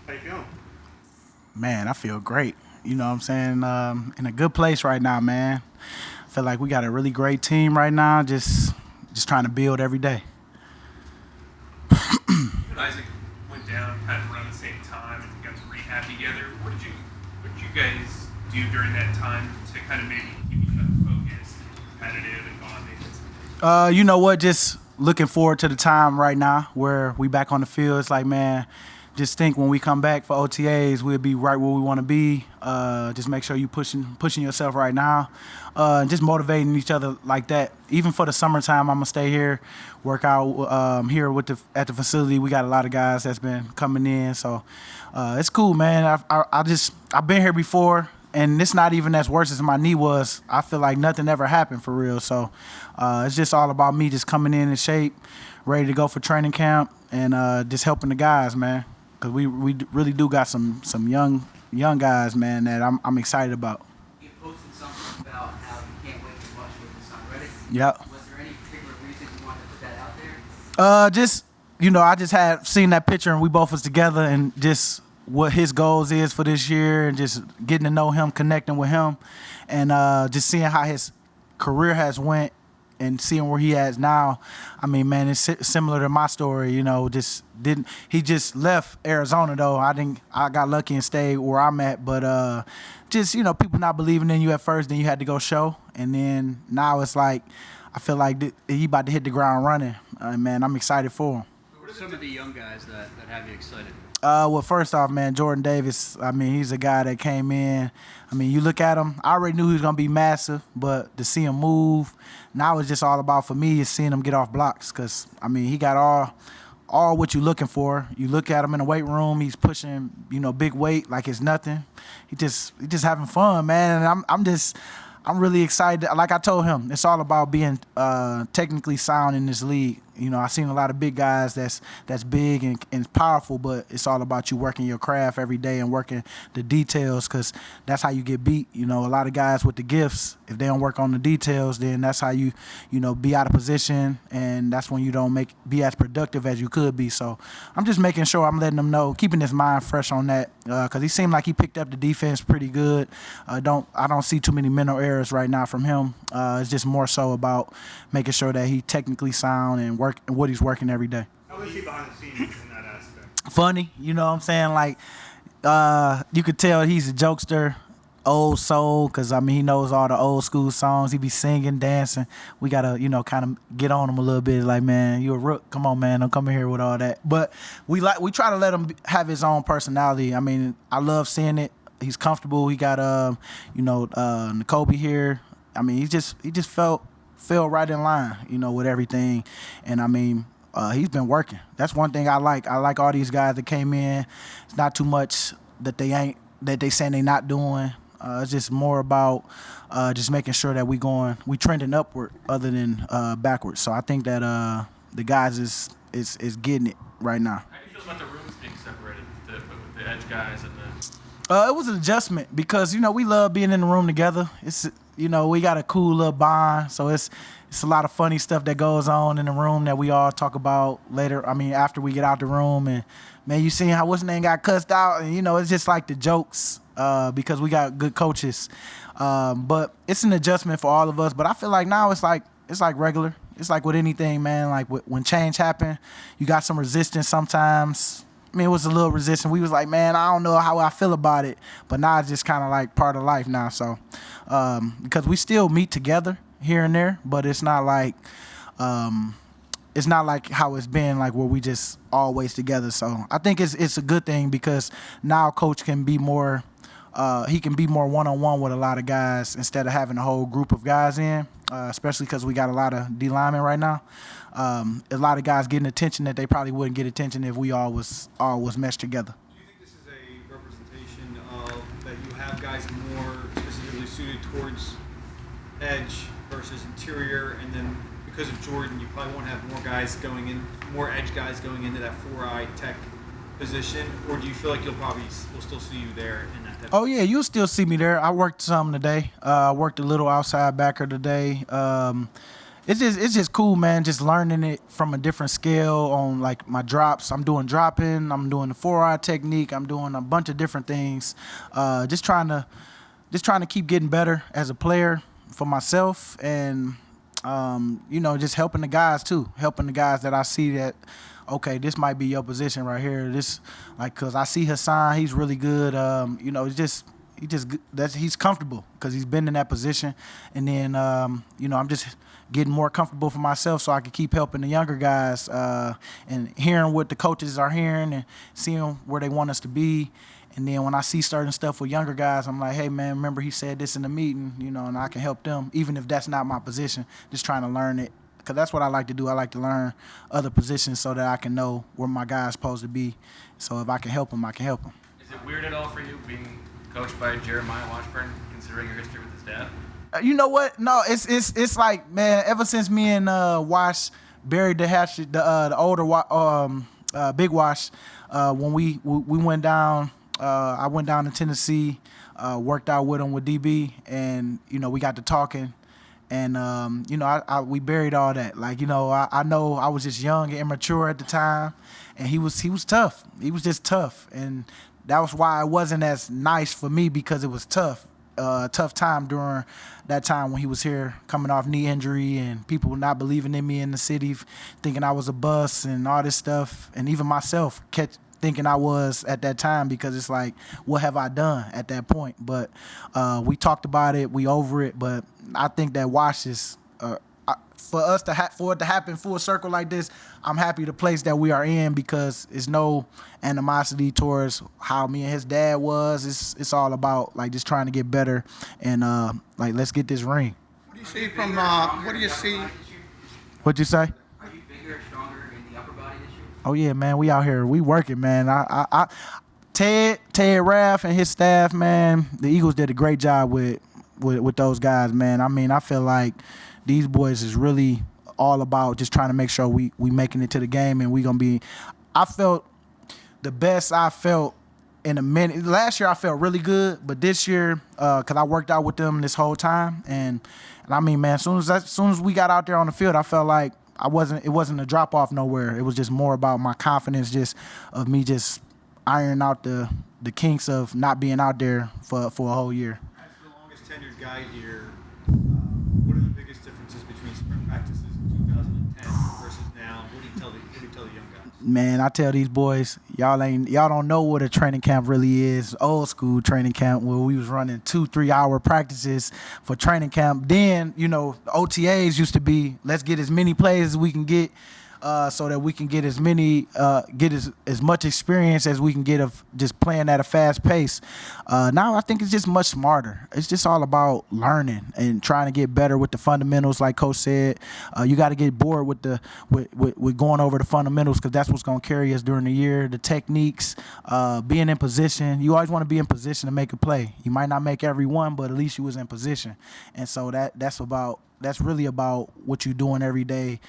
How you feeling? Man, I feel great. You know what I'm saying? In a good place right now, man. I feel like we got a really great team right now. Just trying to build every day. You and Isaac went down kind of around the same time and got to rehab together. What did you guys do during that time to kind of maybe keep each other focused and competitive and bonding? You know what? Just looking forward to the time right now where we back on the field. It's like, man, just think when we come back for OTAs, we'll be right where we want to be. Just make sure you pushing yourself right now, and just motivating each other like that. Even for the summertime, I'm gonna stay here, work out here at the facility. We got a lot of guys that's been coming in, so it's cool, man. I've been here before. And it's not even as worse as my knee was. I feel like nothing ever happened for real. So it's just all about me just coming in shape, ready to go for training camp, and just helping the guys, man. Because we really do got some young guys, man, that I'm excited about. You posted something about how you can't wait to watch with the sun ready. Yep. Was there any particular reason you wanted to put that out there? Just I just had seen that picture and we both was together and just what his goals is for this year and just getting to know him, connecting with him, and just seeing how his career has went and seeing where he is now. I mean, man, it's similar to my story. He just left Arizona though. I got lucky and stayed where I'm at, but just people not believing in you at first, then you had to go show, and then now it's like I feel like he about to hit the ground running. Man, I'm excited for him. What are some of the young guys that have you excited? Well, first off, man, Jordan Davis, I mean, he's a guy that came in. I mean, you look at him, I already knew he was going to be massive, but to see him move, now it's just all about, for me, is seeing him get off blocks because, I mean, he got all what you're looking for. You look at him in the weight room, he's pushing, big weight like it's nothing. He just having fun, man, and I'm really excited. Like I told him, it's all about being technically sound in this league. I've seen a lot of big guys that's big and powerful, but it's all about you working your craft every day and working the details because that's how you get beat. A lot of guys with the gifts, if they don't work on the details, then that's how you be out of position, and that's when you don't be as productive as you could be. So I'm just making sure I'm letting them know, keeping his mind fresh on that because he seemed like he picked up the defense pretty good. I don't see too many mental errors right now from him. It's just more so about making sure that he technically sound and what he's working every day. How is he behind the scenes in that aspect? Funny, you know what I'm saying? Like, you could tell he's a jokester, old soul, because, I mean, he knows all the old school songs. He be singing, dancing. We got to, kind of get on him a little bit. Like, man, you a rook. Come on, man. Don't come in here with all that. But we try to let him have his own personality. I mean, I love seeing it. He's comfortable. He got, N'Kobe here. I mean, he just fell right in line, with everything. And I mean, he's been working. That's one thing I like. I like all these guys that came in. It's not too much that they saying they not doing. It's just more about just making sure that we trending upward other than backwards. So I think that the guys is getting it right now. How do you feel about the rooms being separated with the edge guys and the? It was an adjustment because we love being in the room together. It's we got a cool little bond, so it's a lot of funny stuff that goes on in the room that we all talk about later. I mean, after we get out the room, and man, you seen how what's name got cussed out, and it's just like the jokes because we got good coaches. But it's an adjustment for all of us. But I feel like now it's like regular. It's like with anything, man. Like when change happen, you got some resistance sometimes. I mean, it was a little resistant. We was like, man, I don't know how I feel about it. But now it's just kind of like part of life now. So, because we still meet together here and there, but it's not like how it's been like where we just always together. So I think it's a good thing because now coach can be more, he can be more one-on-one with a lot of guys instead of having a whole group of guys in, especially because we got a lot of D linemen right now. A lot of guys getting attention that they probably wouldn't get attention if we all was meshed together. Do you think this is a representation of that you have guys more specifically suited towards edge versus interior, and then because of Jordan, you probably won't have more edge guys going into that 4-eye tech position, or do you feel like we'll still see you there in that type? Oh yeah, you'll still see me there. I worked some today. I worked a little outside backer today. it's just cool, man. Just learning it from a different scale on like my drops. I'm doing dropping. I'm doing the 4-eye technique. I'm doing a bunch of different things. Just trying to keep getting better as a player for myself, and just helping the guys too. Helping the guys that I see that, okay, this might be your position right here. This, like, cause I see Hassan, he's really good. He's comfortable because he's been in that position, and then I'm just getting more comfortable for myself so I can keep helping the younger guys and hearing what the coaches are hearing and seeing where they want us to be. And then when I see certain stuff with younger guys, I'm like, hey, man, remember he said this in the meeting, and I can help them, even if that's not my position, just trying to learn it. Because that's what I like to do. I like to learn other positions so that I can know where my guy's supposed to be. So if I can help him, I can help him. Is it weird at all for you being coached by Jeremiah Washburn, considering your history with his dad? You know what? No, it's like, man, ever since me and Wash buried the hatchet, the older Big Wash, when we went down, I went down to Tennessee, worked out with him with DB, and we got to talking, and we buried all that. Like, I know I was just young and immature at the time, and he was tough. He was just tough, and that was why it wasn't as nice for me, because it was tough. Tough time during that time when he was here, coming off knee injury, and people not believing in me in the city, thinking I was a bust and all this stuff, and even myself kept thinking I was at that time, because it's like, what have I done at that point? But we talked about it, we over it. But I think that Wash is for us for it to happen full circle like this. I'm happy the place that we are in, because it's no animosity towards how me and his dad was. It's all about like just trying to get better and like, let's get this ring. What do you see from? What do you see? What'd you say? Are you bigger and stronger in the upper body this year? Oh yeah, man, we out here, we working, man. Ted Raff and his staff, man, the Eagles did a great job with those guys, man. I mean, I feel like these boys is really all about just trying to make sure we making it to the game, and we gonna be. I felt the best I felt in a minute. Last year I felt really good, but this year, cause I worked out with them this whole time, and I mean, man, as soon as we got out there on the field, I felt like it wasn't a drop off nowhere. It was just more about my confidence, just of me just ironing out the kinks of not being out there for a whole year. As the longest tenured guy here, what are the biggest differences between spring practices in 2010 versus now? What do you tell the young guys? Man, I tell these boys, y'all don't know what a training camp really is. Old school training camp, where we was running 2-3 hour practices for training camp. Then, OTAs used to be, let's get as many plays as we can get, so that we can get as much experience as we can get of just playing at a fast pace. Now I think it's just much smarter. It's just all about learning and trying to get better with the fundamentals, like Coach said. You got to get bored with going over the fundamentals, because that's what's going to carry us during the year. The techniques, being in position. You always want to be in position to make a play. You might not make every one, but at least you was in position. And so that's really about what you're doing every day.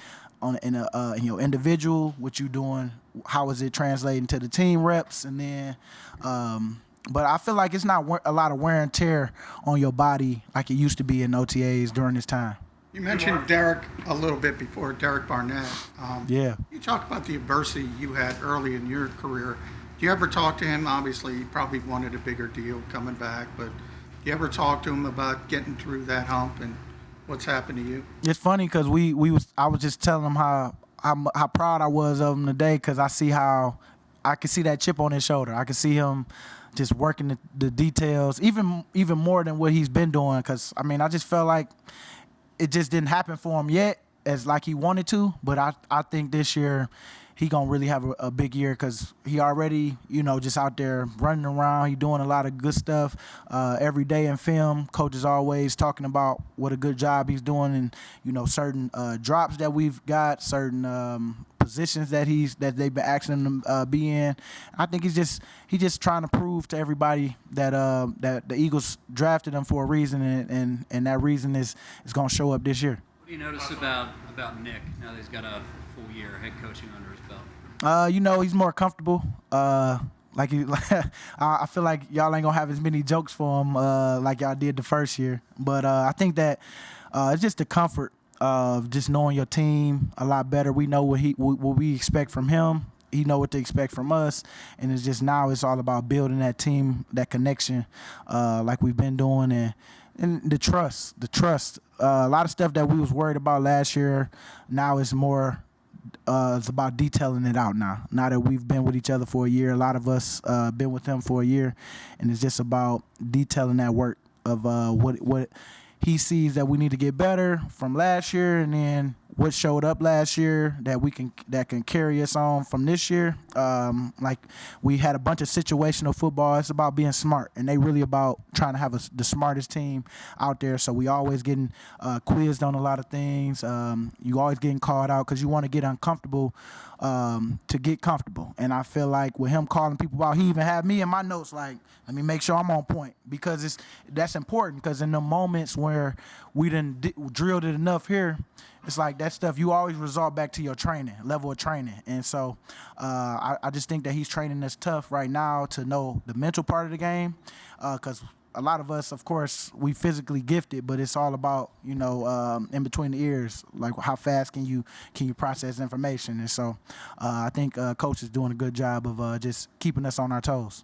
In your individual, what you doing, how is it translating to the team reps, and then, but I feel like it's not a lot of wear and tear on your body like it used to be in OTAs during this time. You mentioned Derek a little bit before, Derek Barnett. Yeah. You talked about the adversity you had early in your career. Do you ever talk to him? Obviously, he probably wanted a bigger deal coming back, but do you ever talk to him about getting through that hump and what's happened to you? It's funny because I was just telling him how proud I was of him today, because I could see that chip on his shoulder. I could see him just working the details, even more than what he's been doing. Because I mean, I just felt like it just didn't happen for him yet as like he wanted to. But I think this year he gonna really have a big year, because he already, just out there running around. He doing a lot of good stuff every day in film. Coach is always talking about what a good job he's doing, and certain drops that we've got, certain positions that they've been asking him to be in. I think he's just trying to prove to everybody that that the Eagles drafted him for a reason, and that reason is gonna show up this year. What do you notice about Nick now that he's got a full year head coaching under his belt? He's more comfortable. I feel like y'all ain't gonna have as many jokes for him like y'all did the first year. But I think that it's just the comfort of just knowing your team a lot better. We know what we expect from him. He know what to expect from us, and it's just now it's all about building that team, that connection, like we've been doing, and the trust. A lot of stuff that we was worried about last year, now it's more. It's about detailing it out now. Now that we've been with each other for a year, a lot of us been with him for a year, and it's just about detailing that work of what he sees that we need to get better from last year, and then what showed up last year that can carry us on from this year. Like we had a bunch of situational football. It's about being smart, and they really about trying to have the smartest team out there. So we always getting quizzed on a lot of things. You always getting called out because you want to get uncomfortable to get comfortable. And I feel like with him calling people out, he even had me in my notes like, let me make sure I'm on point, because that's important, because in the moments where we didn't drilled it enough here, it's like that stuff you always resort back to your level of training. And so I just think that he's training us tough right now to know the mental part of the game, because a lot of us, of course, we physically gifted, but it's all about, in between the ears, like how fast can you process information. And so I think Coach is doing a good job of just keeping us on our toes.